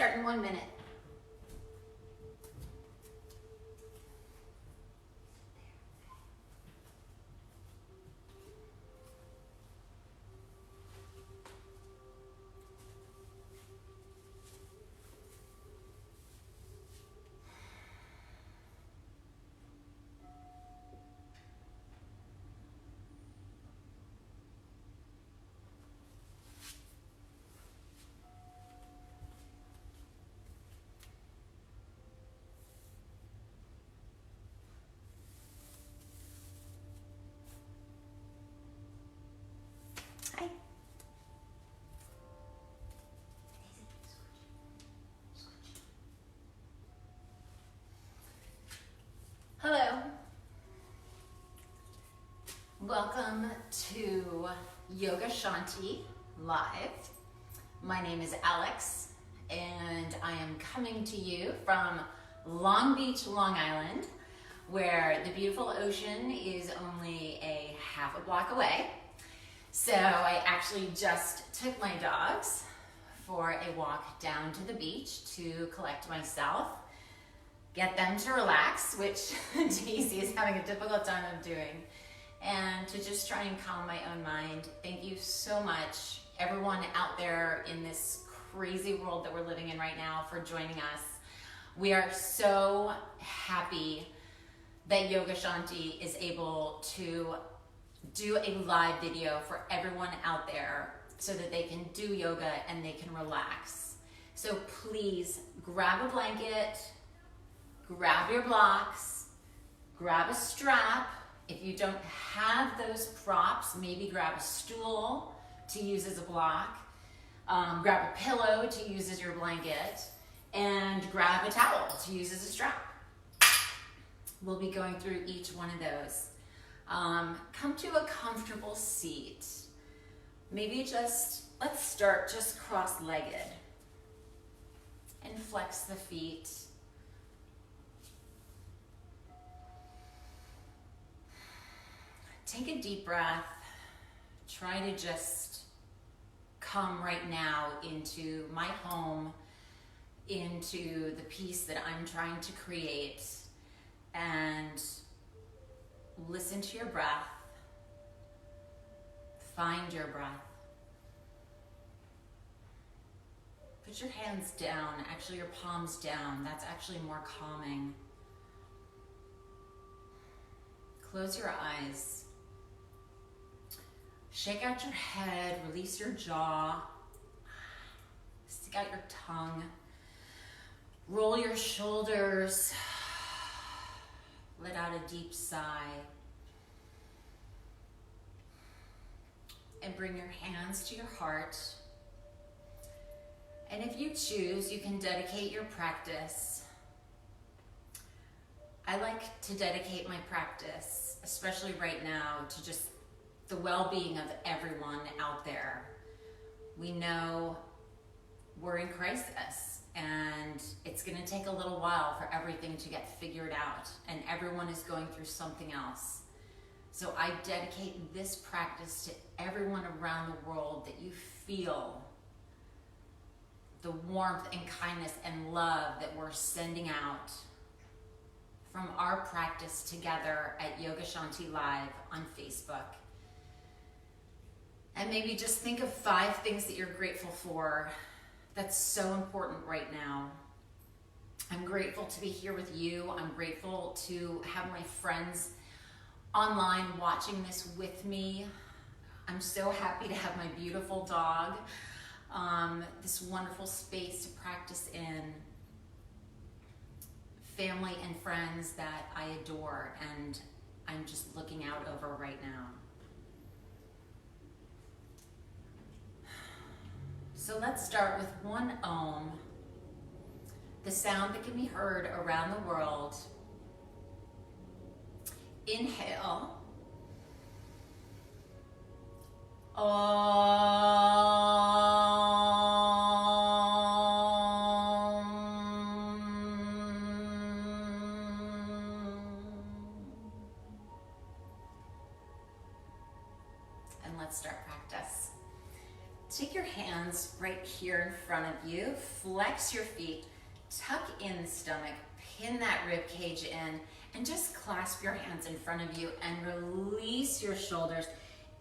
Start in 1 minute. Hi. Hello. Welcome to Yoga Shanti Live. My name is Alex, and I am coming to you from Long Beach, Long Island, where the beautiful ocean is only a half a block away. So I actually just took my dogs for a walk down to the beach to collect myself, get them to relax, which Daisy is having a difficult time of doing, and to just try and calm my own mind. Thank you so much, everyone out there in this crazy world that we're living in right now, for joining us. We are so happy that Yoga Shanti is able to do a live video for everyone out there so that they can do yoga and they can relax. So please grab a blanket, grab your blocks, grab a strap. If you don't have those props, maybe grab a stool to use as a block, grab a pillow to use as your blanket, and grab a towel to use as a strap. We'll be going through each one of those. Come to a comfortable seat. Maybe let's start just cross-legged and flex the feet. Take a deep breath. Try to just come right now into my home, into the peace that I'm trying to create, and listen to your breath. Find your breath. Put your hands down, actually your palms down. That's actually more calming. Close your eyes. Shake out your head, release your jaw. Stick out your tongue. Roll your shoulders. Let out a deep sigh. And bring your hands to your heart. And if you choose, you can dedicate your practice. I like to dedicate my practice, especially right now, to just the well-being of everyone out there. We know we're in crisis, and it's going to take a little while for everything to get figured out, and everyone is going through something else. So I dedicate this practice to everyone around the world, that you feel the warmth and kindness and love that we're sending out from our practice together at Yoga Shanti Live on Facebook. And maybe just think of 5 things that you're grateful for. That's so important right now. I'm grateful to be here with you. I'm grateful to have my friends online watching this with me. I'm so happy to have my beautiful dog, this wonderful space to practice in, family and friends that I adore and I'm just looking out over right now. So let's start with one Om, the sound that can be heard around the world. Inhale. And let's start practice. Take your hands right here in front of you, flex your feet, tuck in the stomach, pin that rib cage in, and just clasp your hands in front of you and release your shoulders,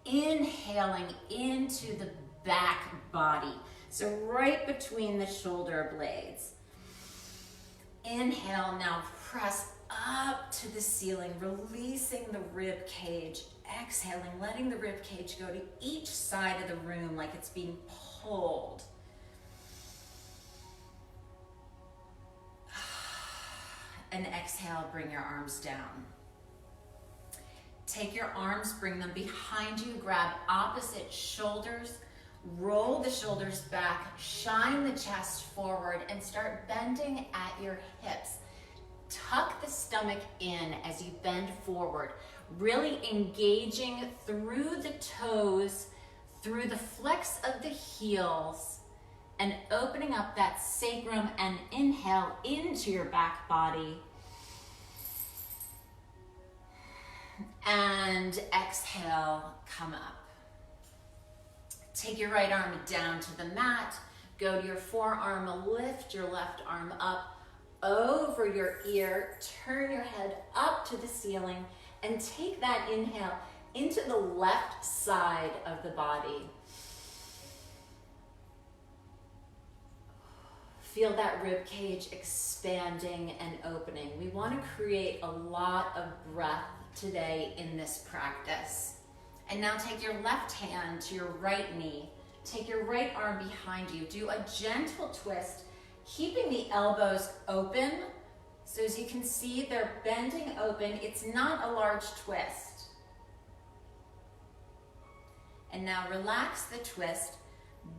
inhaling into the back body. So right between the shoulder blades. Inhale, now press up to the ceiling, releasing the rib cage. Exhaling, letting the rib cage go to each side of the room like it's being pulled. And exhale, bring your arms down. Take your arms, bring them behind you, grab opposite shoulders, roll the shoulders back, shine the chest forward, and start bending at your hips. Tuck the stomach in as you bend forward, really engaging through the toes, through the flex of the heels, and opening up that sacrum, and inhale into your back body. And exhale, come up. Take your right arm down to the mat, go to your forearm, lift your left arm up over your ear, turn your head up to the ceiling, and take that inhale into the left side of the body. Feel that rib cage expanding and opening. We want to create a lot of breath today in this practice. And now take your left hand to your right knee. Take your right arm behind you. Do a gentle twist, keeping the elbows open. So as you can see, they're bending open. It's not a large twist. And now relax the twist.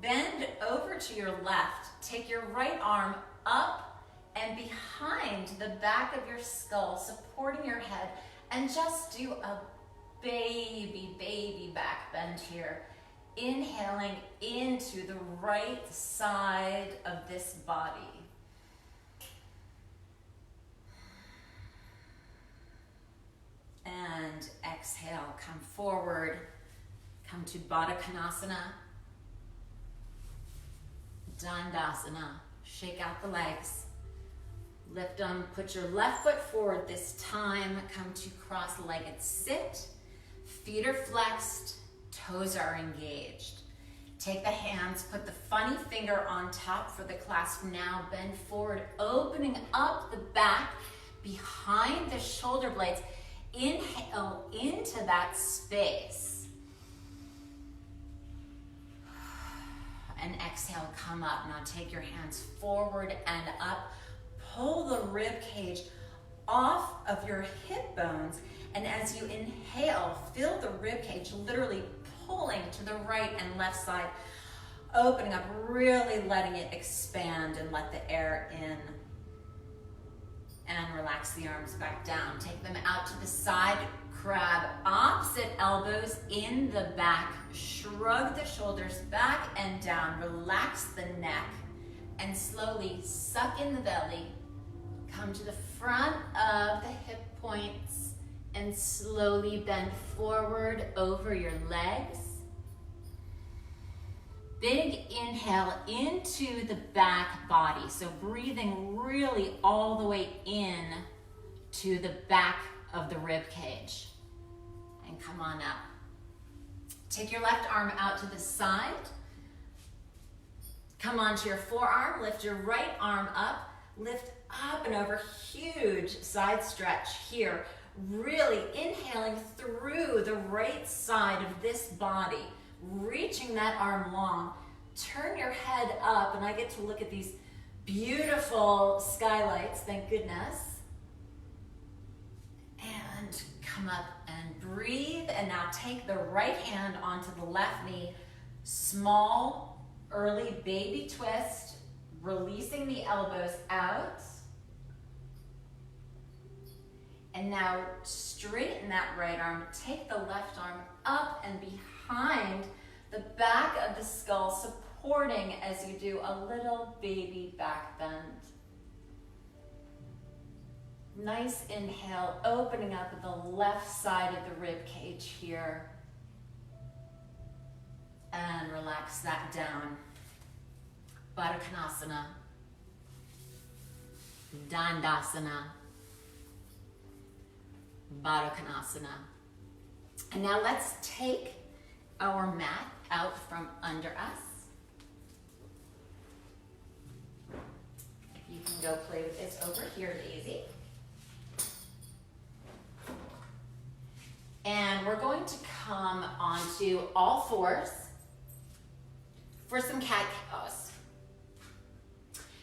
Bend over to your left. Take your right arm up and behind the back of your skull, supporting your head. And just do a baby back bend here. Inhaling into the right side of this body. And exhale, come forward, come to Baddha Konasana, Dandasana. Shake out the legs, lift them, put your left foot forward this time, come to cross-legged sit, feet are flexed, toes are engaged. Take the hands, put the funny finger on top for the clasp. Now bend forward, opening up the back behind the shoulder blades. Inhale into that space. And exhale, come up. Now take your hands forward and up. Pull the rib cage off of your hip bones. And as you inhale, feel the rib cage literally pulling to the right and left side. Opening up, really letting it expand and let the air in. And relax the arms back down. Take them out to the side. Crab opposite elbows in the back. Shrug the shoulders back and down. Relax the neck. And slowly suck in the belly. Come to the front of the hip points. And slowly bend forward over your legs. Big inhale into the back body. So breathing really all the way in to the back of the rib cage. And come on up. Take your left arm out to the side. Come onto your forearm. Lift your right arm up. Lift up and over. Huge side stretch here. Really inhaling through the right side of this body. Reaching that arm long. Turn your head up, and I get to look at these beautiful skylights, thank goodness. And come up and breathe. And now take the right hand onto the left knee. Small, early baby twist. Releasing the elbows out. And now straighten that right arm. Take the left arm up and behind the back of the skull, supporting as you do a little baby back bend. Nice inhale, opening up the left side of the rib cage here. and relax that down. Baddha Konasana, Dandasana, Baddha Konasana. And now let's take our mat out from under us. You can go play with this over here, Daisy. And we're going to come onto all fours for some cat-cows.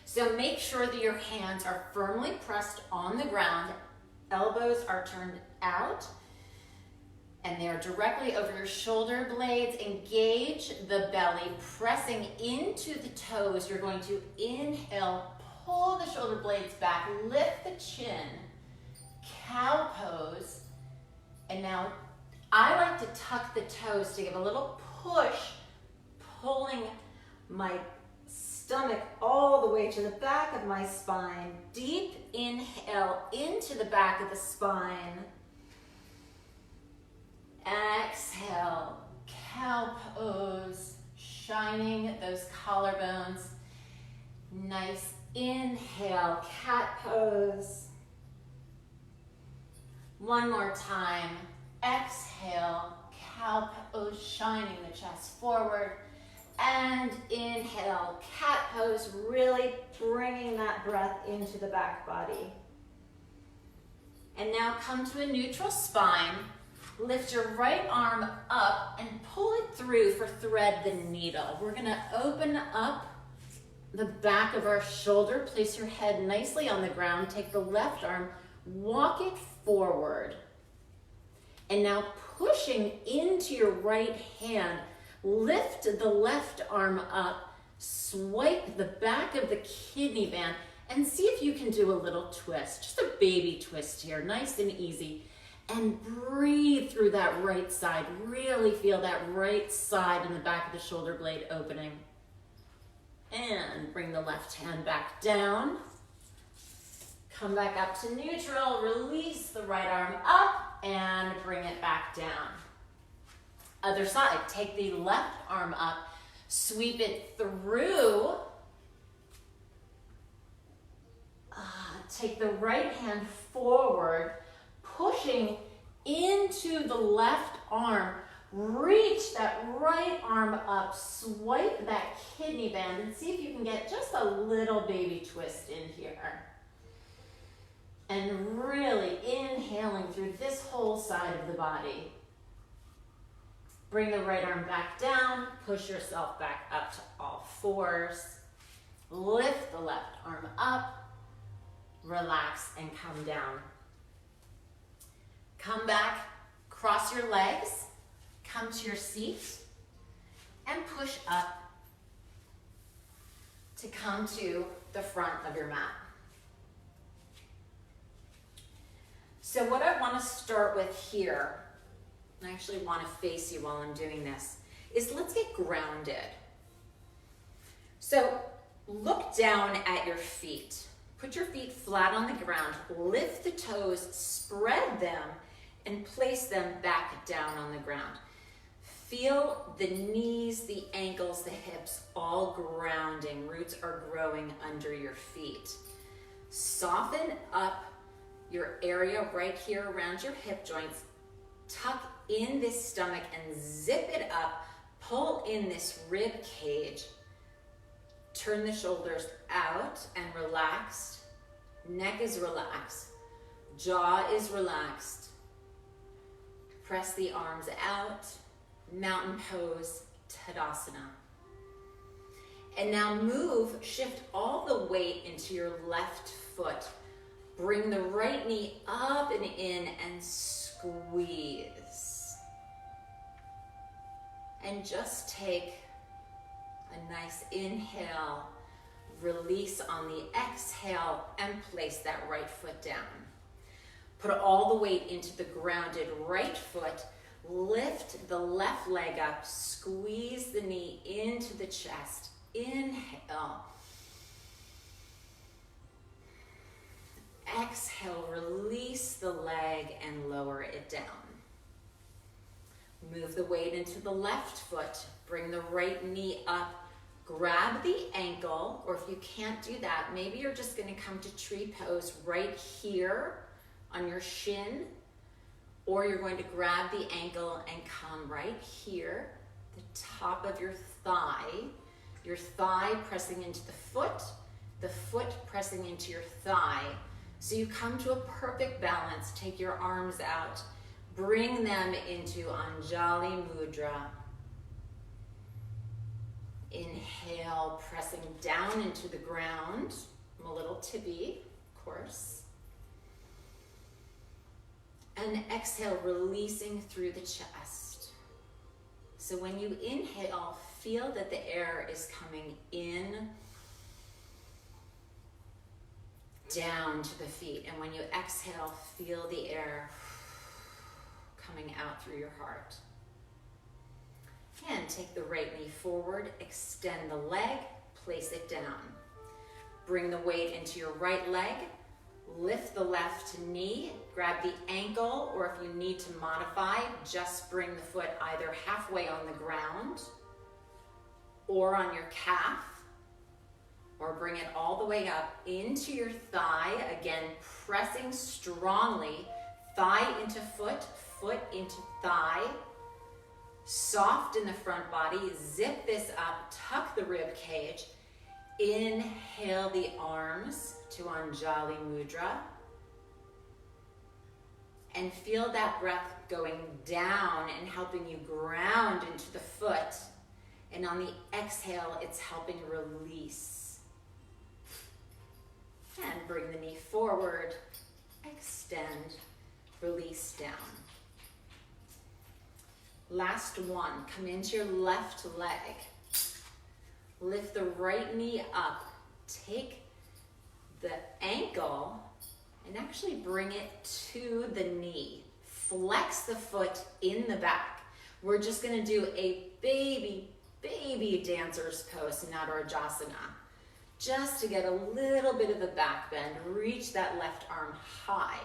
So make sure that your hands are firmly pressed on the ground, elbows are turned out, and they're directly over your shoulder blades. Engage the belly, pressing into the toes. You're going to inhale, pull the shoulder blades back, lift the chin, cow pose. And now I like to tuck the toes to give a little push, pulling my stomach all the way to the back of my spine. Deep inhale into the back of the spine. Exhale, cow pose, shining those collarbones. Nice inhale, cat pose. One more time. Exhale, cow pose, shining the chest forward. And inhale, cat pose, really bringing that breath into the back body. And now come to a neutral spine. Lift your right arm up and pull it through for thread the needle. We're gonna open up the back of our shoulder. Place your head nicely on the ground. Take the left arm, walk it forward. And now pushing into your right hand, lift the left arm up, swipe the back of the kidney band, and see if you can do a little twist. Just a baby twist here, nice and easy. And breathe through that right side. Really feel that right side in the back of the shoulder blade opening. And bring the left hand back down. Come back up to neutral, release the right arm up and bring it back down. Other side, take the left arm up, sweep it through. Take the right hand forward, pushing into the left arm. Reach that right arm up, swipe that kidney band, and see if you can get just a little baby twist in here. And really inhaling through this whole side of the body. Bring the right arm back down, push yourself back up to all fours. Lift the left arm up, relax and come down. Come back, cross your legs, come to your seat, and push up to come to the front of your mat. So what I want to start with here, I actually want to face you while I'm doing this, is let's get grounded. So look down at your feet. Put your feet flat on the ground, lift the toes, spread them, and place them back down on the ground. Feel the knees, the ankles, the hips, all grounding. Roots are growing under your feet. Soften up your area right here around your hip joints. Tuck in this stomach and zip it up. Pull in this rib cage. Turn the shoulders out and relaxed. Neck is relaxed. Jaw is relaxed. Press the arms out. Mountain pose, Tadasana. And now shift all the weight into your left foot. Bring the right knee up and in and squeeze. And just take a nice inhale, release on the exhale, and place that right foot down. Put all the weight into the grounded right foot. Lift the left leg up, squeeze the knee into the chest. Inhale. Exhale, release the leg and lower it down. Move the weight into the left foot. Bring the right knee up. Grab the ankle, or if you can't do that, maybe you're just gonna come to tree pose right here on your shin, or you're going to grab the ankle and come right here, the top of your thigh pressing into the foot pressing into your thigh. So you come to a perfect balance. Take your arms out, bring them into Anjali Mudra. Inhale, pressing down into the ground. I'm a little tippy, of course. And exhale, releasing through the chest. So when you inhale, feel that the air is coming in, down to the feet. And when you exhale, feel the air coming out through your heart. And take the right knee forward, extend the leg, place it down. Bring the weight into your right leg, lift the left knee, grab the ankle, or if you need to modify, just bring the foot either halfway on the ground or on your calf, or bring it all the way up into your thigh. Again, pressing strongly, thigh into foot, foot into thigh. Soft in the front body, zip this up, tuck the rib cage. Inhale the arms to Anjali Mudra. And feel that breath going down and helping you ground into the foot. And on the exhale, it's helping release. And bring the knee forward, extend, release down. Last one, come into your left leg. Lift the right knee up. Take the ankle and actually bring it to the knee. Flex the foot in the back. We're just gonna do a baby dancer's pose, Nadarajasana. Just to get a little bit of a back bend, reach that left arm high.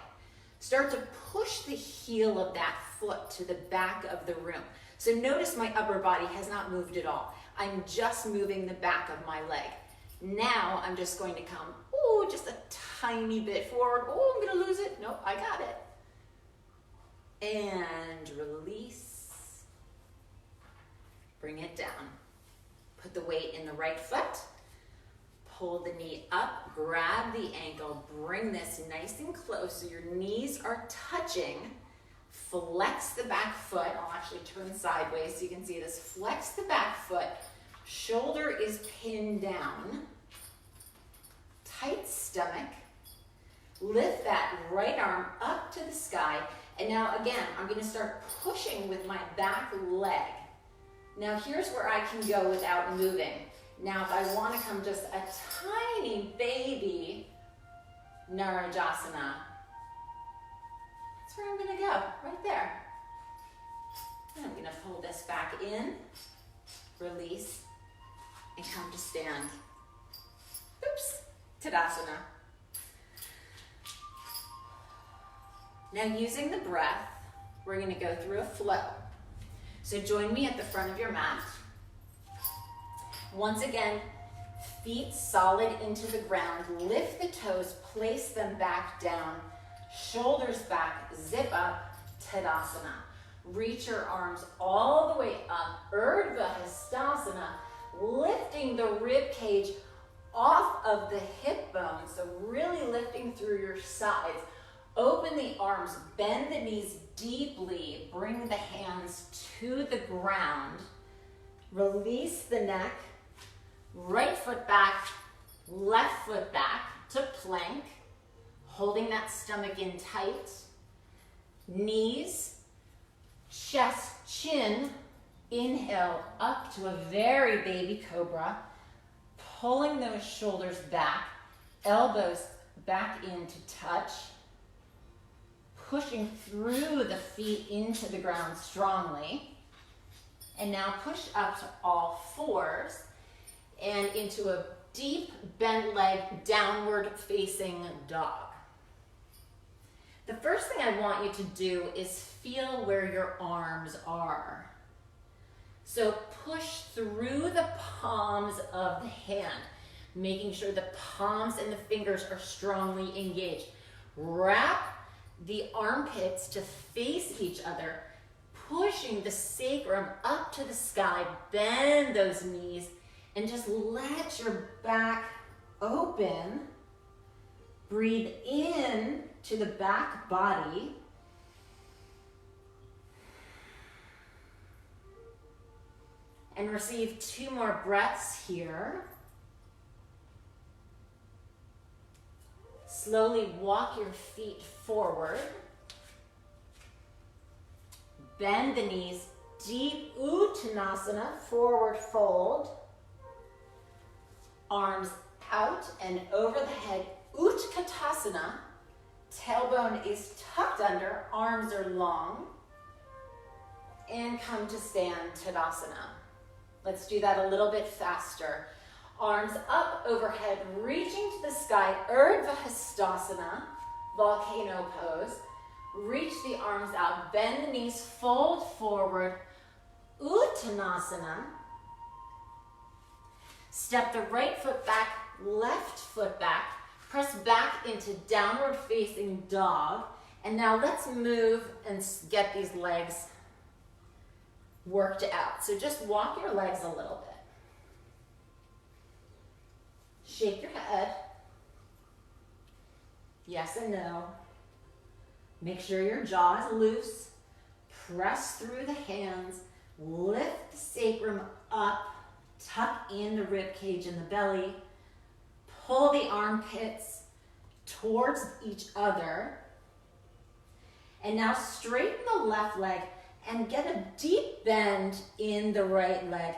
Start to push the heel of that foot to the back of the room. So notice my upper body has not moved at all. I'm just moving the back of my leg. Now I'm just going to come, just a tiny bit forward. I'm gonna lose it. Nope, I got it. And release. Bring it down. Put the weight in the right foot. Pull the knee up, grab the ankle, bring this nice and close so your knees are touching. Flex the back foot. I'll actually turn sideways so you can see this. Flex the back foot. Shoulder is pinned down. Tight stomach. Lift that right arm up to the sky. And now again, I'm going to start pushing with my back leg. Now here's where I can go without moving. Now, if I want to come just a tiny baby Narajasana, that's where I'm going to go, right there. And I'm going to pull this back in, release, and come to stand. Oops, Tadasana. Now, using the breath, we're going to go through a flow. So join me at the front of your mat. Once again, feet solid into the ground. Lift the toes, place them back down. Shoulders back, zip up, Tadasana. Reach your arms all the way up, Urdhva Hastasana, lifting the rib cage off of the hip bone, so really lifting through your sides. Open the arms, bend the knees deeply, bring the hands to the ground. Release the neck. Right foot back, left foot back to plank, holding that stomach in tight. Knees, chest, chin, inhale up to a very baby cobra, pulling those shoulders back, elbows back in to touch, pushing through the feet into the ground strongly. And now push up to all fours and into a deep bent leg, downward facing dog. The first thing I want you to do is feel where your arms are. So push through the palms of the hand, making sure the palms and the fingers are strongly engaged. Wrap the armpits to face each other, pushing the sacrum up to the sky. Bend those knees and just let your back open. Breathe in to the back body. And receive 2 more breaths here. Slowly walk your feet forward. Bend the knees, deep Uttanasana, forward fold. Arms out and over the head, Utkatasana. Tailbone is tucked under, arms are long. And come to stand, Tadasana. Let's do that a little bit faster. Arms up overhead, reaching to the sky, Urdhva Hastasana, volcano pose. Reach the arms out, bend the knees, fold forward, Uttanasana. Step the right foot back, left foot back. Press back into downward facing dog. And now let's move and get these legs worked out. So just walk your legs a little bit. Shake your head. Yes and no. Make sure your jaw is loose. Press through the hands. Lift the sacrum up. Tuck in the rib cage and the belly. Pull the armpits towards each other. And now straighten the left leg and get a deep bend in the right leg.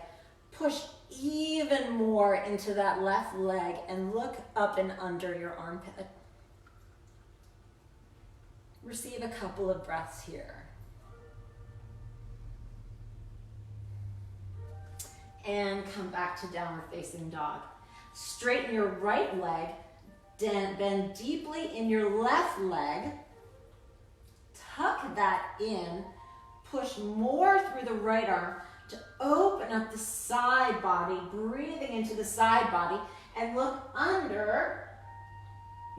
Push even more into that left leg and look up and under your armpit. Receive a couple of breaths here. And come back to downward facing dog. Straighten your right leg, bend deeply in your left leg. Tuck that in. Push more through the right arm to open up the side body, breathing into the side body, and look under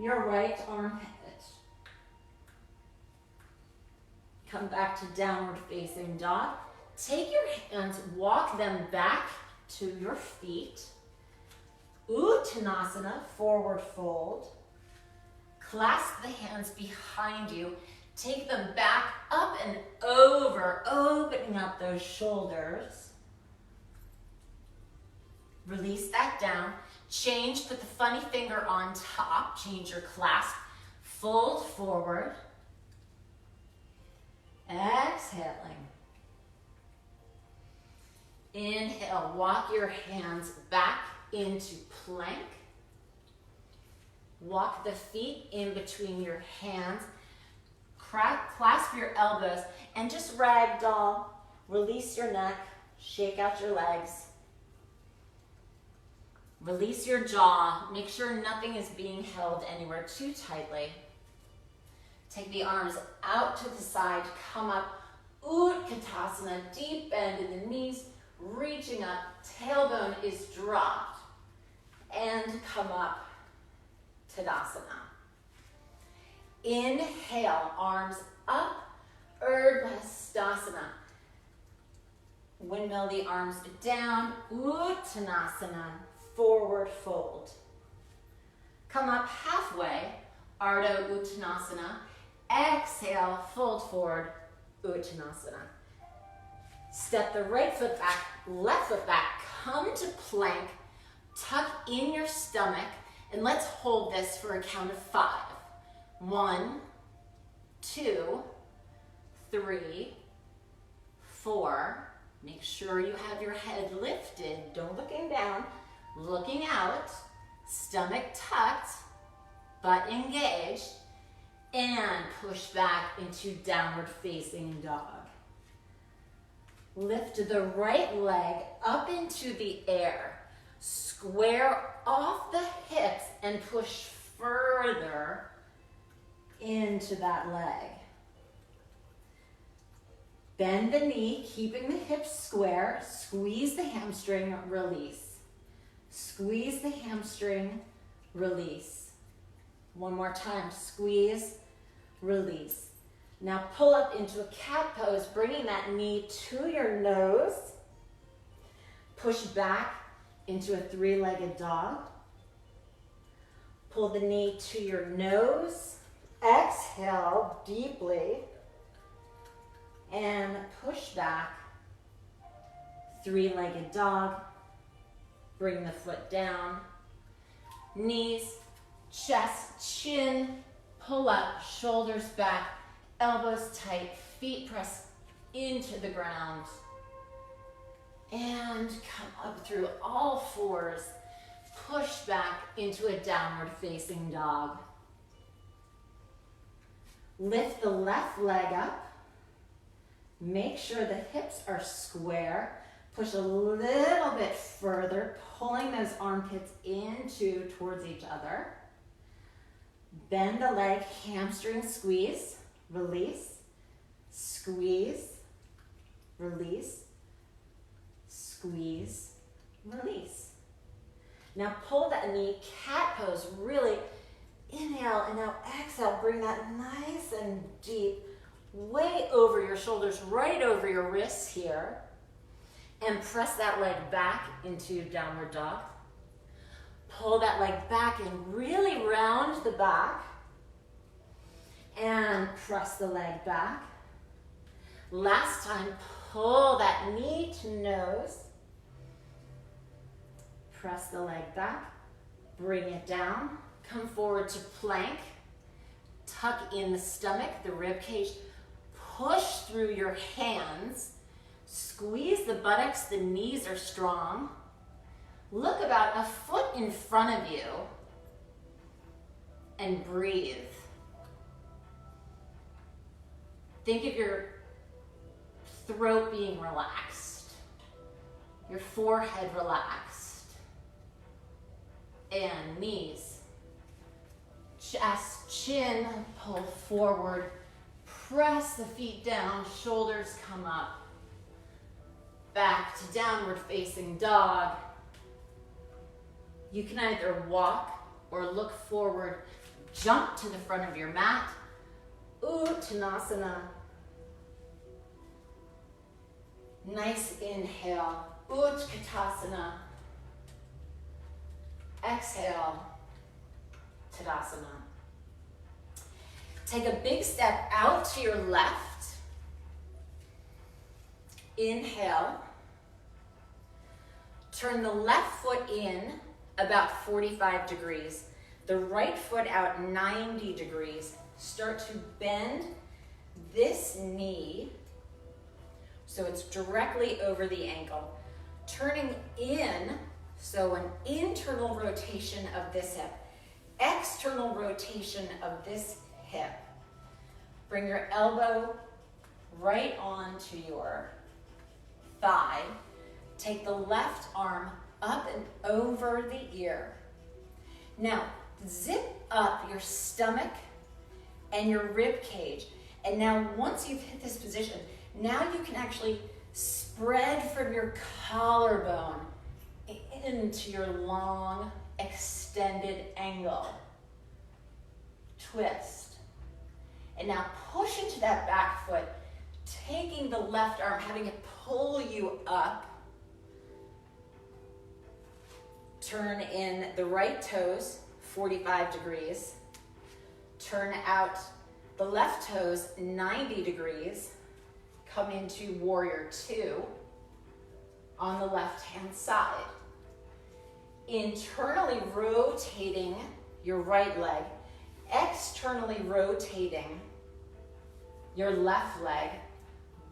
your right armpit. Come back to downward facing dog. Take your hands, walk them back to your feet. Uttanasana, forward fold. Clasp the hands behind you. Take them back up and over, opening up those shoulders. Release that down. Change, put the funny finger on top. Change your clasp. Fold forward. Exhaling. Inhale, walk your hands back into plank. Walk the feet in between your hands. Clasp your elbows and just ragdoll. Release your neck, shake out your legs. Release your jaw. Make sure nothing is being held anywhere too tightly. Take the arms out to the side, come up, Utkatasana, deep bend in the knees, reaching up, tailbone is dropped, and come up, Tadasana. Inhale, arms up, Urdhva Hastasana. Windmill the arms down, Uttanasana, forward fold. Come up halfway, Ardha Uttanasana. Exhale, fold forward, Uttanasana. Step the right foot back, left foot back, come to plank, tuck in your stomach, and let's hold this for a count of 5. 1, 2, 3, 4. Make sure you have your head lifted, don't looking down, looking out, stomach tucked, butt engaged, and push back into downward facing dog. Lift the right leg up into the air. Square off the hips and push further into that leg. Bend the knee, keeping the hips square. Squeeze the hamstring, release. Squeeze the hamstring, release. One more time, squeeze, release. Now pull up into a cat pose, bringing that knee to your nose. Push back into a three-legged dog. Pull the knee to your nose. Exhale deeply. And push back. Three-legged dog. Bring the foot down. Knees, chest, chin. Pull up, shoulders back, elbows tight, feet press into the ground. And come up through all fours. Push back into a downward facing dog. Lift the left leg up. Make sure the hips are square. Push a little bit further, pulling those armpits towards each other. Bend the leg, hamstring squeeze, release, squeeze, release, squeeze, release. Now pull that knee, cat pose, really inhale and now exhale. Bring that nice and deep, way over your shoulders, right over your wrists here. And press that leg back into downward dog. Pull that leg back and really round the back. And press the leg back. Last time, pull that knee to nose. Press the leg back. Bring it down. Come forward to plank. Tuck in the stomach, the rib cage. Push through your hands. Squeeze the buttocks, the knees are strong. Look about a foot in front of you and breathe. Think of your throat being relaxed, your forehead relaxed, and knees, chest, chin, pull forward, press the feet down, shoulders come up. Back to downward facing dog. You can either walk or look forward, jump to the front of your mat. Uttanasana. Nice inhale. Utkatasana. Exhale. Tadasana. Take a big step out to your left. Inhale. Turn the left foot in about 45 degrees. The right foot out 90 degrees. Start to bend this knee so it's directly over the ankle. Turning in, so an internal rotation of this hip. External rotation of this hip. Bring your elbow right onto your thigh. Take the left arm up and over the ear. Now, zip up your stomach and your rib cage. And now, once you've hit this position, now you can actually spread from your collarbone into your long, extended angle. Twist. And now push into that back foot, taking the left arm, having it pull you up. Turn in the right toes, 45 degrees. Turn out the left toes, 90 degrees. Come into warrior two on the left-hand side. Internally rotating your right leg, externally rotating your left leg.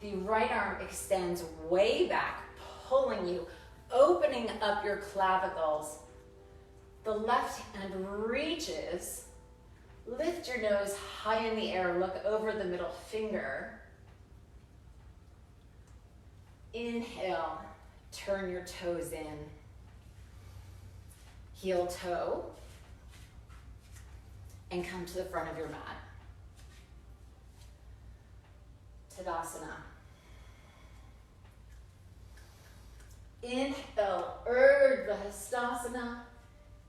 The right arm extends way back, pulling you, opening up your clavicles. The left hand reaches. Lift your nose high in the air, look over the middle finger. Inhale, turn your toes in. Heel toe, and come to the front of your mat. Tadasana. Inhale, Urdhva Hastasana.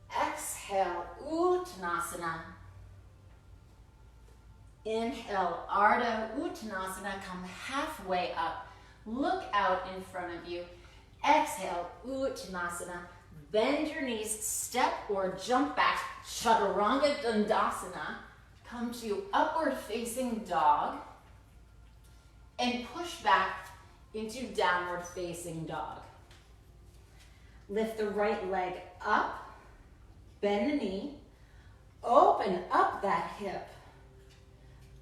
Exhale, Uttanasana. Inhale, Ardha Uttanasana. Come halfway up. Look out in front of you. Exhale, Uttanasana. Bend your knees, step or jump back. Chaturanga Dandasana. Come to upward facing dog. And push back into downward facing dog. Lift the right leg up. Bend the knee. Open up that hip.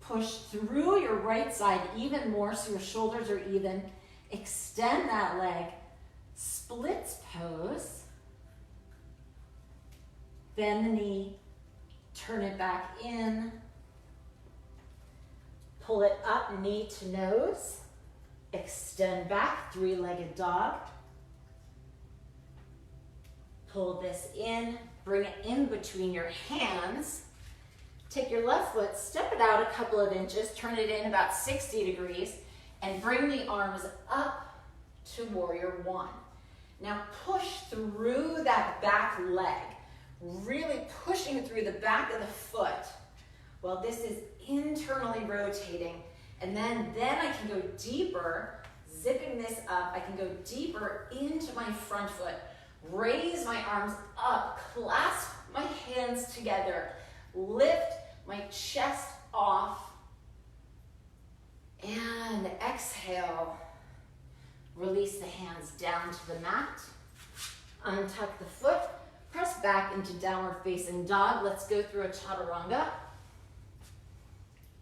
Push through your right side even more so your shoulders are even. Extend that leg. Splits pose. Bend the knee. Turn it back in. Pull it up, knee to nose. Extend back, three-legged dog. Pull this in. Bring it in between your hands. Take your left foot, step it out a couple of inches, turn it in about 60 degrees, and bring the arms up to warrior one. Now push through that back leg, really pushing through the back of the foot. Well, this is internally rotating, and then I can go deeper, zipping this up. I can go deeper into my front foot, raise my arms up, clasp my hands together, lift my chest off, and exhale. Release the hands down to the mat. Untuck the foot. Press back into downward facing dog. Let's go through a chaturanga.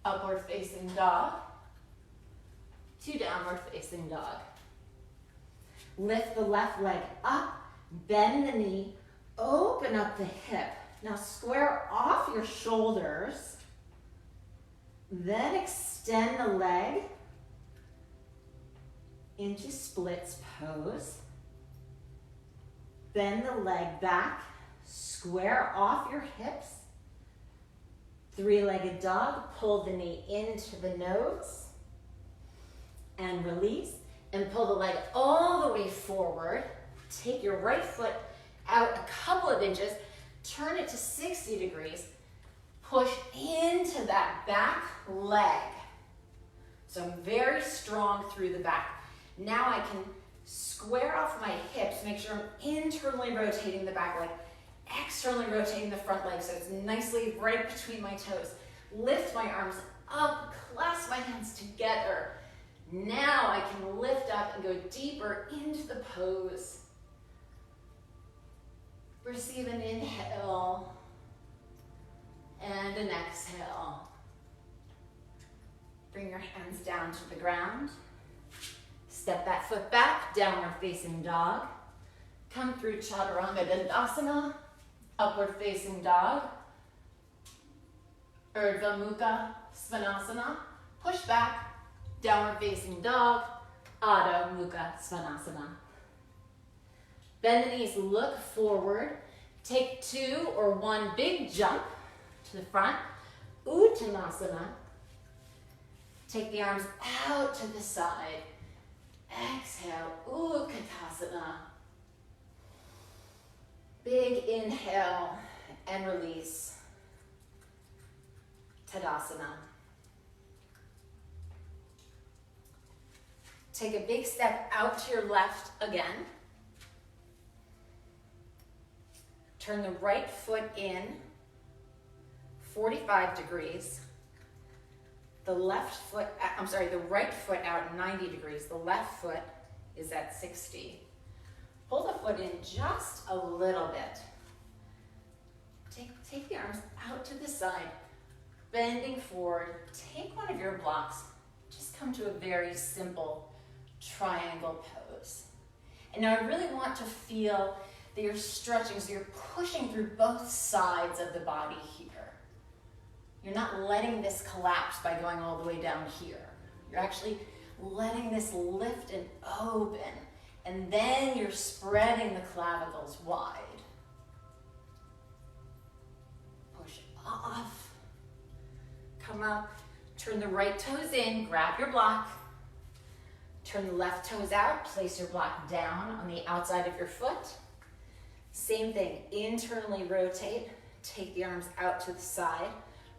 Upward facing dog to downward facing dog. Lift the left leg up. Bend the knee. Open up the hip. Now square off your shoulders. Then extend the leg into splits pose. Bend the leg back. Square off your hips. Three-legged dog. Pull the knee into the nose. And release. And pull the leg all the way forward. Take your right foot out a couple of inches. Turn it to 60 degrees. Push into that back leg. So I'm very strong through the back. Now I can square off my hips, make sure I'm internally rotating the back leg, externally rotating the front leg so it's nicely right between my toes. Lift my arms up, clasp my hands together. Now I can lift up and go deeper into the pose. Receive an inhale and an exhale. Bring your hands down to the ground. Step that foot back, downward facing dog. Come through Chaturanga Dandasana, upward facing dog. Urdhva Mukha Svanasana. Push back, downward facing dog. Adho Mukha Svanasana. Bend the knees, look forward. Take two or one big jump to the front. Uttanasana. Take the arms out to the side. Exhale, Utkatasana. Big inhale and release. Tadasana. Take a big step out to your left again. Turn the right foot in, 45 degrees. The right foot out 90 degrees. The left foot is at 60. Pull the foot in just a little bit. Take the arms out to the side, bending forward. Take one of your blocks. Just come to a very simple triangle pose. And now I really want to feel that you're stretching, so you're pushing through both sides of the body here. You're not letting this collapse by going all the way down here. You're actually letting this lift and open, and then you're spreading the clavicles wide. Push off, come up, Turn the right toes in, grab your block. Turn the left toes out, place your block down on the outside of your foot. Same thing, internally rotate, take the arms out to the side,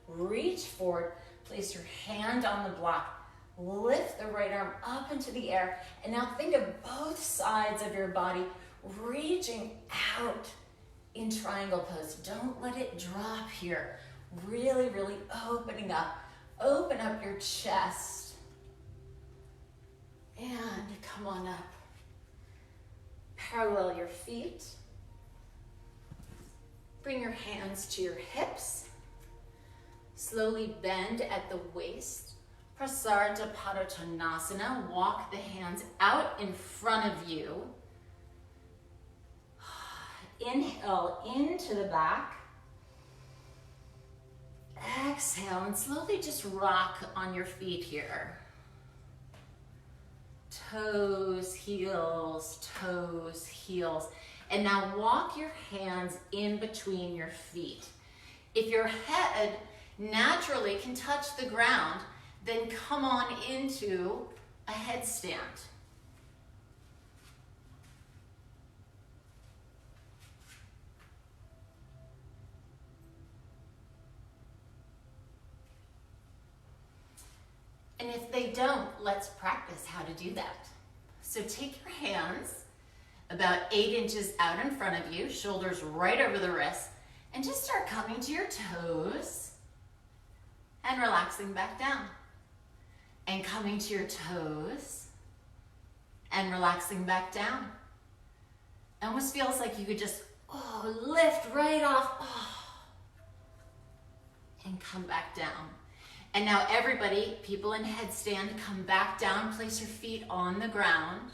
reach forward, place your hand on the block, lift the right arm up into the air, and now think of both sides of your body reaching out in triangle pose. Don't let it drop here. Really, really opening up. Open up your chest. And come on up. Parallel your feet. Bring your hands to your hips. Slowly bend at the waist. Prasarita Padottanasana. Walk the hands out in front of you. Inhale into the back. Exhale and slowly just rock on your feet here. Toes, heels, toes, heels. And now walk your hands in between your feet. If your head naturally can touch the ground, then come on into a headstand. And if they don't, let's practice how to do that. So take your hands about 8 inches out in front of you, shoulders right over the wrists, and just start coming to your toes and relaxing back down. And coming to your toes and relaxing back down. It almost feels like you could just lift right off and come back down. And now everybody, people in headstand, come back down, place your feet on the ground.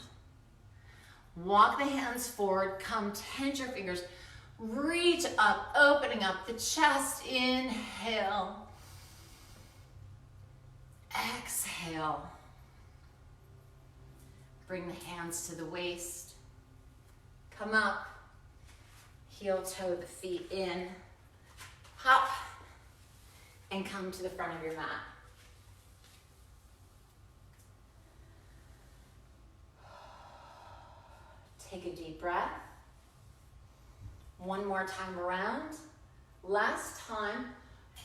Walk the hands forward, come tense your fingers, reach up, opening up the chest, inhale. Exhale. Bring the hands to the waist. Come up, heel toe the feet in, hop, and come to the front of your mat. Take a deep breath. One more time around. Last time,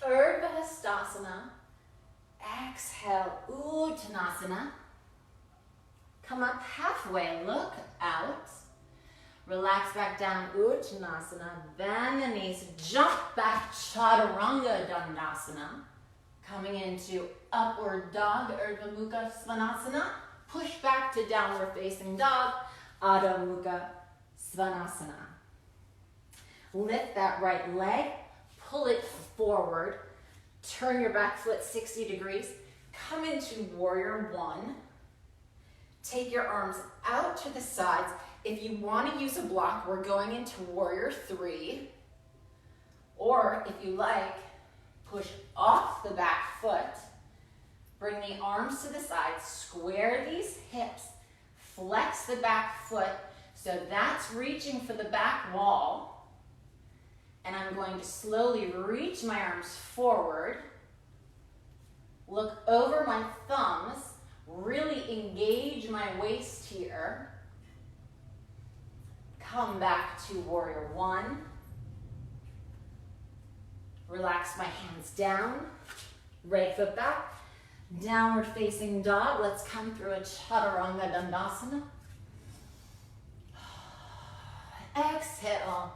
Urdhva Hastasana. Exhale, Uttanasana. Come up halfway, look out. Relax back down, Uttanasana. Bend the knees, jump back, Chaturanga Dandasana. Coming into upward dog, Urdhva Mukha Svanasana. Push back to downward facing dog, Adho Mukha Svanasana. Lift that right leg, pull it forward. Turn your back foot 60 degrees. Come into warrior one. Take your arms out to the sides. If you want to use a block, we're going into warrior three. Or if you like, push off the back foot. Bring the arms to the sides. Square these hips. Flex the back foot. So that's reaching for the back wall. And I'm going to slowly reach my arms forward. Look over my thumbs. Really engage my waist here. Come back to warrior one. Relax my hands down. Right foot back. Downward facing dog. Let's come through a Chaturanga Dandasana. Exhale.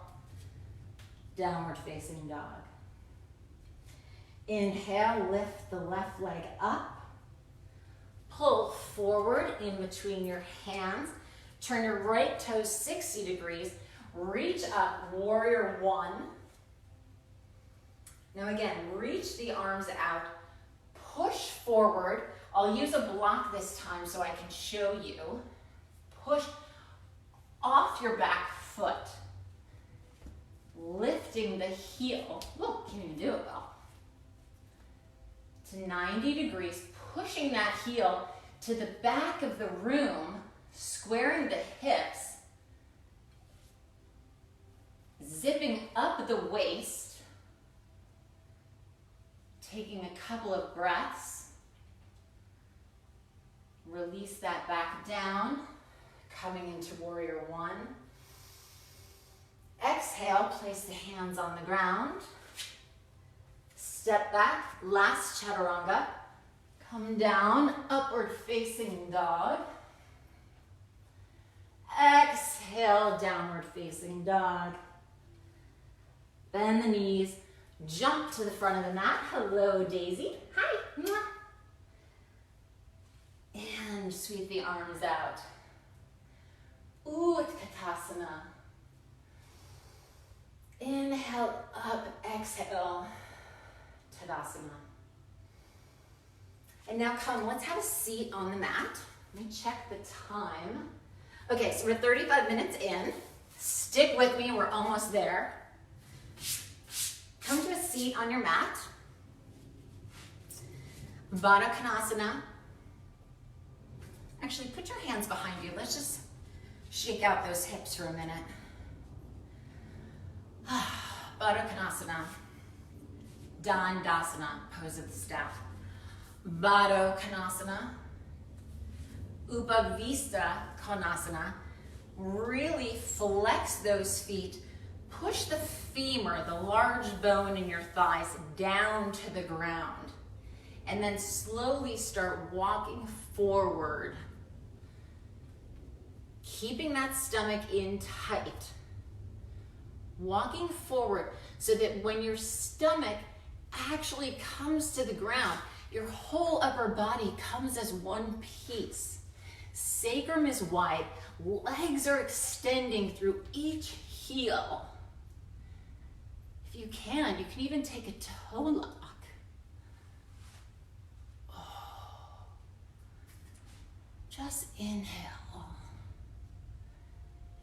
Downward facing dog. Inhale, lift the left leg up. Pull forward in between your hands. Turn your right toes 60 degrees. Reach up, warrior one. Now again, reach the arms out. Push forward. I'll use a block this time so I can show you. Push off your back foot. Lifting the heel, can't even do it well, to 90 degrees, pushing that heel to the back of the room, squaring the hips, zipping up the waist, taking a couple of breaths. Release that back down, coming into warrior one. Exhale, place the hands on the ground. Step back, last chaturanga. Come down, upward facing dog. Exhale, downward facing dog. Bend the knees, jump to the front of the mat. Hello, Daisy. Hi. And sweep the arms out. Utkatasana. Inhale up, exhale, Tadasana. And now come, let's have a seat on the mat. Let me check the time. Okay, so we're 35 minutes in. Stick with me, we're almost there. Come to a seat on your mat. Baddha Konasana. Actually, put your hands behind you. Let's just shake out those hips for a minute. Baddha Konasana. Dandasana, pose of the staff. Baddha Konasana. Upavista Konasana. Really flex those feet. Push the femur, the large bone in your thighs, down to the ground. And then slowly start walking forward. Keeping that stomach in tight. Walking forward so that when your stomach actually comes to the ground, your whole upper body comes as one piece. Sacrum is wide, legs are extending through each heel. If you can even take a toe lock. Just inhale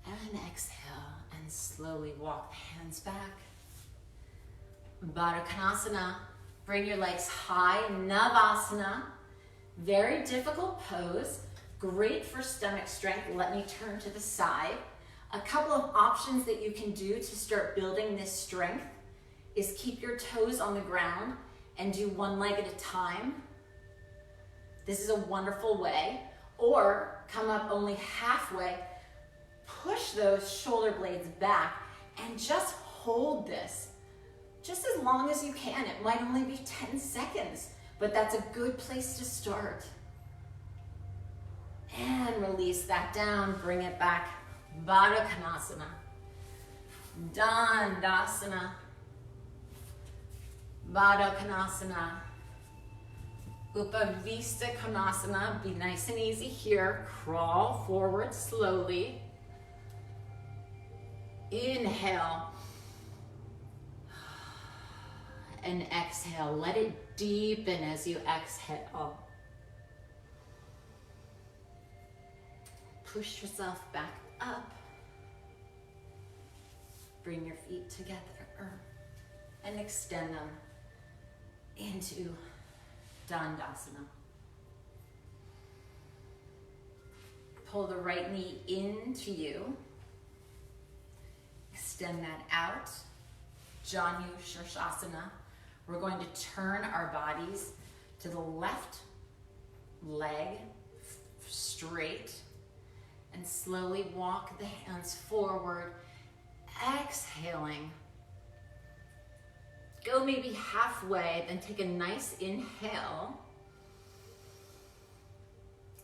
and exhale and slowly walk the hands back. Baddha Konasana, bring your legs high, Navasana. Very difficult pose, great for stomach strength. Let me turn to the side. A couple of options that you can do to start building this strength is keep your toes on the ground and do one leg at a time. This is a wonderful way. Or come up only halfway, push those shoulder blades back and just hold this just as long as you can. It might only be 10 seconds, but that's a good place to start. And release that down, bring it back. Baddha Konasana. Dandasana. Baddha Konasana. Upavista Konasana. Be nice and easy here. Crawl forward slowly. Inhale. And exhale. Let it deepen as you exhale. Push yourself back up. Bring your feet together and extend them into Dandasana. Pull the right knee into you. Extend that out. Janu Shirshasana. We're going to turn our bodies to the left leg straight and slowly walk the hands forward, exhaling. Go maybe halfway, then take a nice inhale.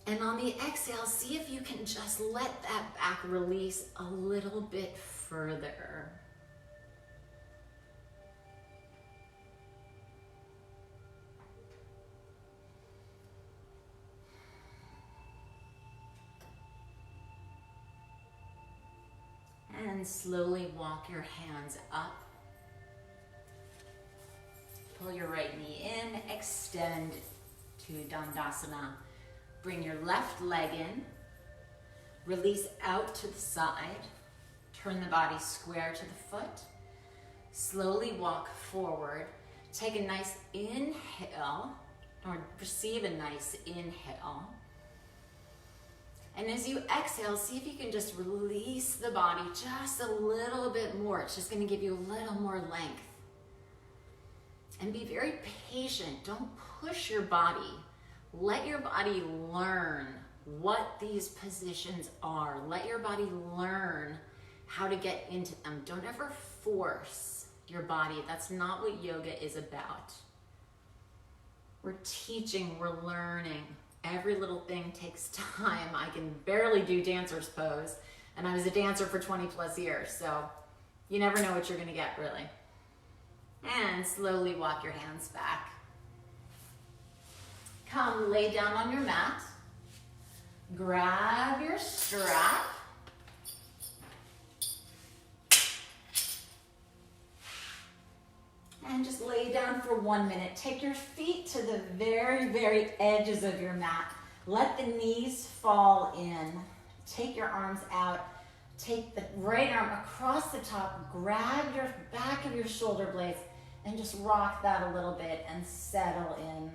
And on the exhale, see if you can just let that back release a little bit further. And slowly walk your hands up. Pull your right knee in, extend to Dandasana. Bring your left leg in, release out to the side, turn the body square to the foot, slowly walk forward, take a nice inhale, or receive a nice inhale. And as you exhale, see if you can just release the body just a little bit more. It's just going to give you a little more length. And be very patient. Don't push your body. Let your body learn what these positions are. Let your body learn how to get into them. Don't ever force your body. That's not what yoga is about. We're teaching, we're learning. Every little thing takes time. I can barely do dancer's pose, and I was a dancer for 20 plus years, so you never know what you're gonna get, really. And slowly walk your hands back. Come lay down on your mat. Grab your strap. And just lay down for 1 minute. Take your feet to the very, very edges of your mat. Let the knees fall in. Take your arms out. Take the right arm across the top. Grab your back of your shoulder blades and just rock that a little bit and settle in.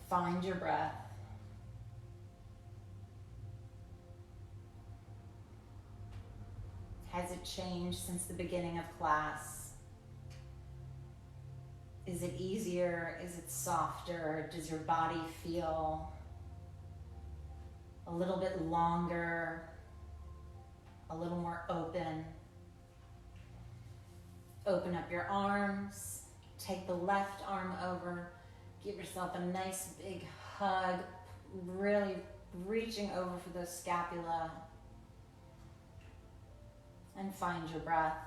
Find your breath. Has it changed since the beginning of class? Is it easier? Is it softer? Does your body feel a little bit longer, a little more open? Open up your arms. Take the left arm over. Give yourself a nice big hug, really reaching over for those scapula. And find your breath.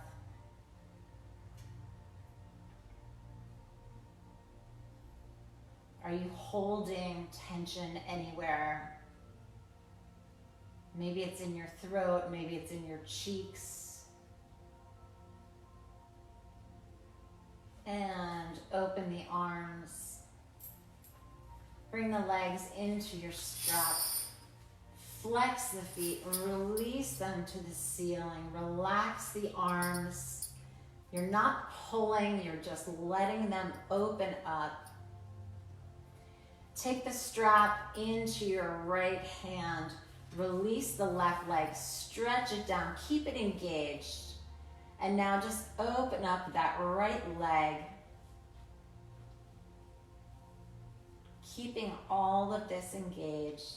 Are you holding tension anywhere? Maybe it's in your throat, maybe it's in your cheeks. And open the arms. Bring the legs into your strap. Flex the feet, release them to the ceiling. Relax the arms. You're not pulling, you're just letting them open up. Take the strap into your right hand. Release the left leg, stretch it down, keep it engaged. And now just open up that right leg. Keeping all of this engaged.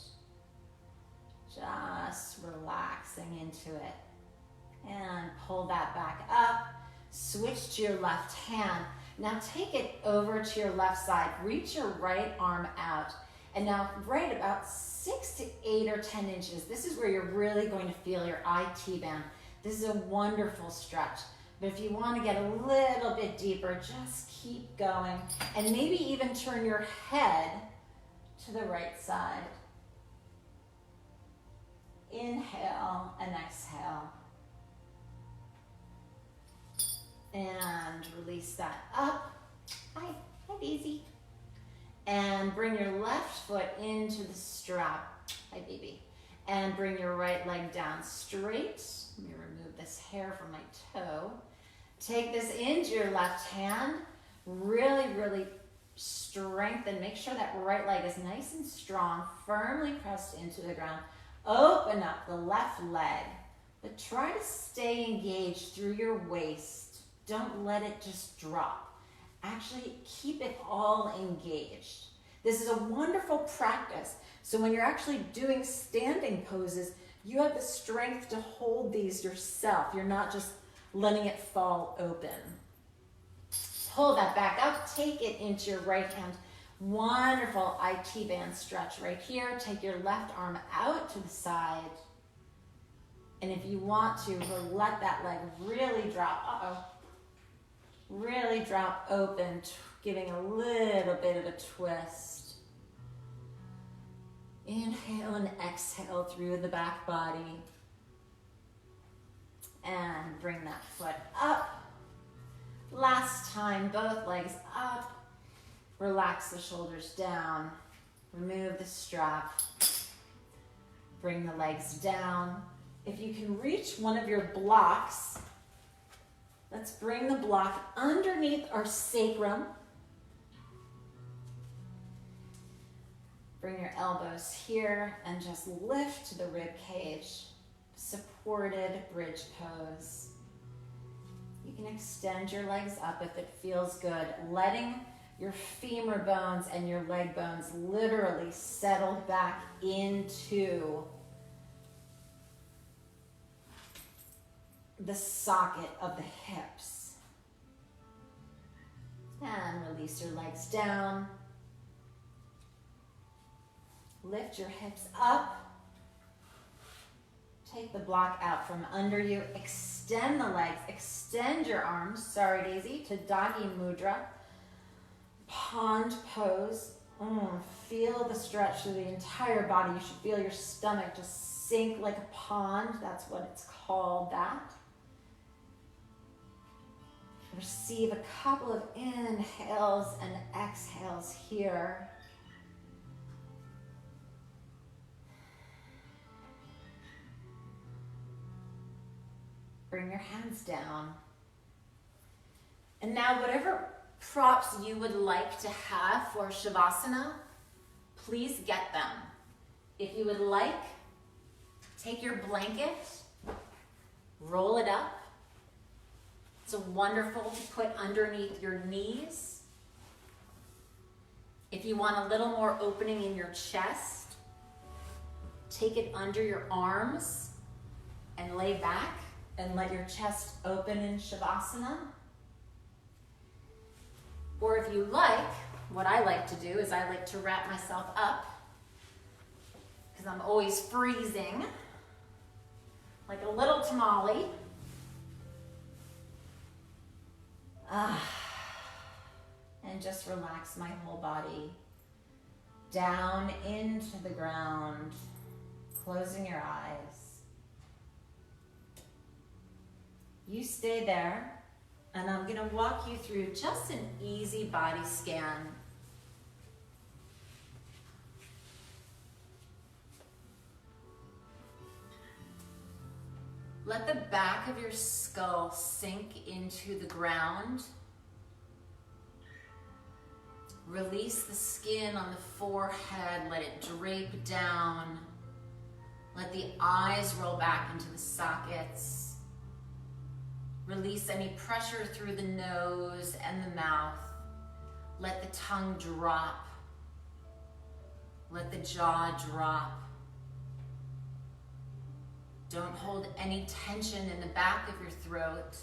Just relaxing into it. And pull that back up. Switch to your left hand. Now take it over to your left side. Reach your right arm out. And now right about 6 to 8 or 10 inches. This is where you're really going to feel your IT band. This is a wonderful stretch. But if you want to get a little bit deeper, just keep going. And maybe even turn your head to the right side. Inhale and exhale. And release that up. Hi Daisy. And bring your left foot into the strap. Hi baby. And bring your right leg down straight. Let me remove this hair from my toe. Take this into your left hand. Really, really strengthen. Make sure that right leg is nice and strong, firmly pressed into the ground. Open up the left leg, but try to stay engaged through your waist. Don't let it just drop. Actually, keep it all engaged. This is a wonderful practice. So when you're actually doing standing poses, you have the strength to hold these yourself. You're not just letting it fall open. Pull that back up, take it into your right hand. Wonderful IT band stretch right here. Take your left arm out to the side. And if you want to, let that leg really drop. Really drop open, giving a little bit of a twist. Inhale and exhale through the back body. And bring that foot up. Last time, both legs up. Relax the shoulders down. Remove the strap. Bring the legs down. If you can reach one of your blocks, let's bring the block underneath our sacrum. Bring your elbows here and just lift to the rib cage. Supported bridge pose. You can extend your legs up if it feels good, letting your femur bones and your leg bones literally settled back into the socket of the hips. And release your legs down. Lift your hips up. Take the block out from under you. Extend the legs. Extend your arms. Sorry, Daisy. To doggy mudra. Pond pose. Feel the stretch through the entire body. You should feel your stomach just sink like a pond. That's what it's called, that. Receive a couple of inhales and exhales here. Bring your hands down. And now whatever props you would like to have for Shavasana, please get them. If you would like, take your blanket, roll it up. It's wonderful to put underneath your knees. If you want a little more opening in your chest, take it under your arms and lay back and let your chest open in Shavasana. Or if you like, what I like to do is I like to wrap myself up because I'm always freezing, like a little tamale. And just relax my whole body down into the ground, closing your eyes. You stay there, and I'm going to walk you through just an easy body scan. Let the back of your skull sink into the ground. Release the skin on the forehead, let it drape down. Let the eyes roll back into the sockets. Release any pressure through the nose and the mouth. Let the tongue drop. Let the jaw drop. Don't hold any tension in the back of your throat.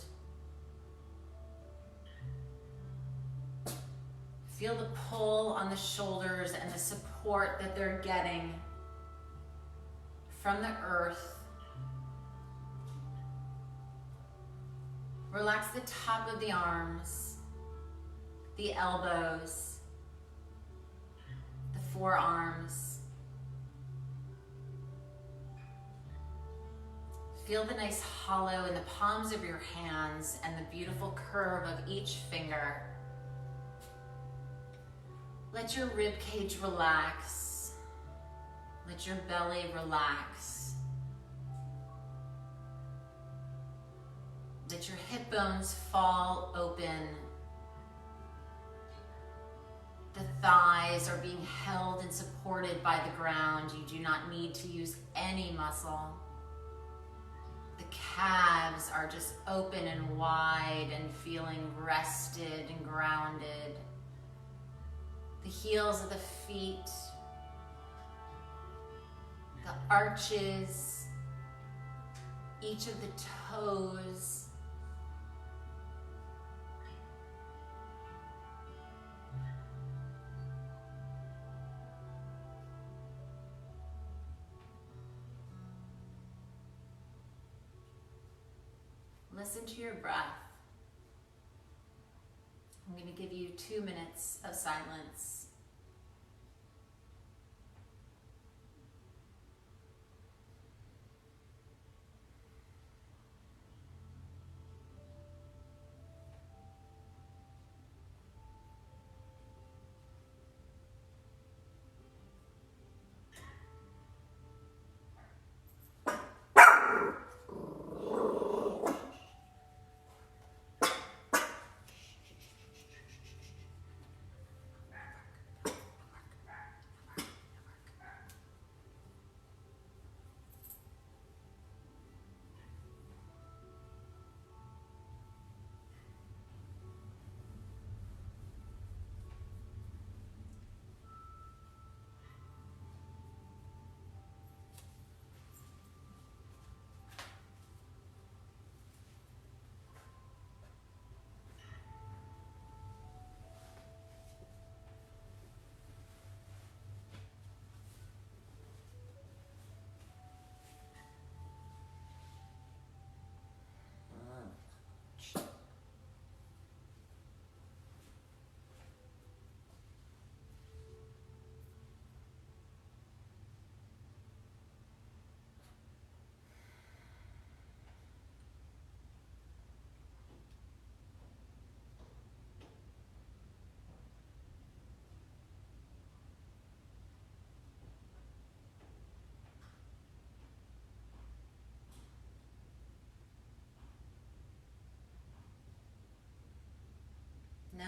Feel the pull on the shoulders and the support that they're getting from the earth. Relax the top of the arms, the elbows, the forearms. Feel the nice hollow in the palms of your hands and the beautiful curve of each finger. Let your rib cage relax. Let your belly relax. Let your hip bones fall open. The thighs are being held and supported by the ground. You do not need to use any muscle. The calves are just open and wide and feeling rested and grounded. The heels of the feet, the arches, each of the toes. Listen to your breath. I'm going to give you 2 minutes of silence.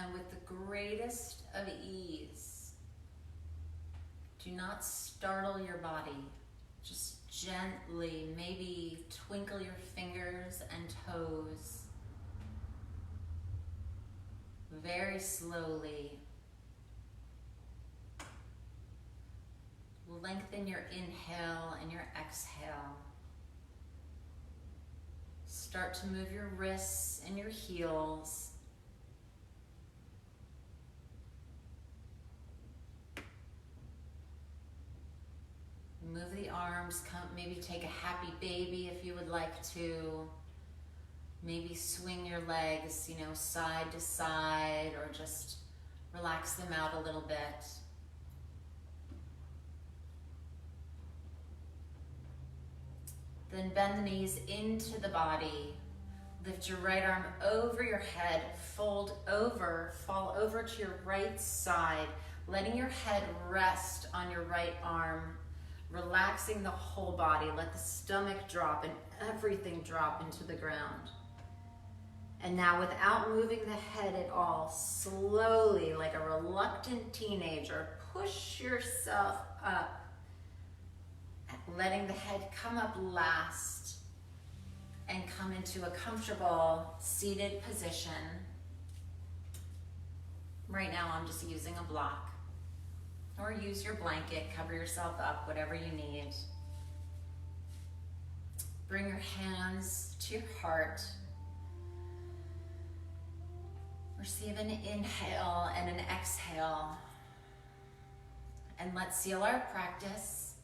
And with the greatest of ease, do not startle your body. Just gently, maybe twinkle your fingers and toes. Very slowly. Lengthen your inhale and your exhale. Start to move your wrists and your heels. Move the arms, maybe take a happy baby if you would like to. Maybe swing your legs, side to side, or just relax them out a little bit. Then bend the knees into the body. Lift your right arm over your head, fold over, fall over to your right side, letting your head rest on your right arm. Relaxing the whole body. Let the stomach drop and everything drop into the ground. And now, without moving the head at all, slowly, like a reluctant teenager, push yourself up, letting the head come up last and come into a comfortable seated position. Right now, I'm just using a block. Or use your blanket, cover yourself up, whatever you need. Bring your hands to your heart. Receive an inhale and an exhale. And let's seal our practice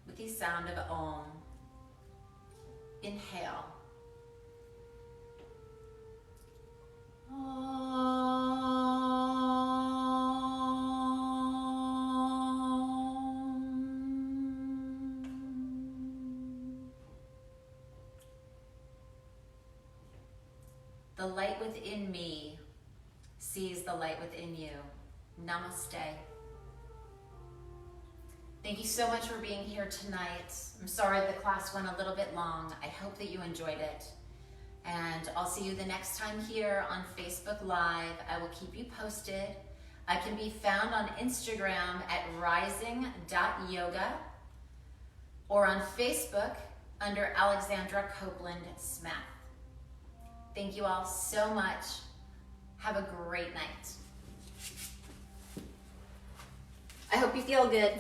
with the sound of Om. Inhale. The light within me sees the light within you. Namaste. Thank you so much for being here tonight. I'm sorry the class went a little bit long. I hope that you enjoyed it. And I'll see you the next time here on Facebook Live. I will keep you posted. I can be found on Instagram at rising.yoga or on Facebook under Alexandra Copeland Smith. Thank you all so much. Have a great night. I hope you feel good.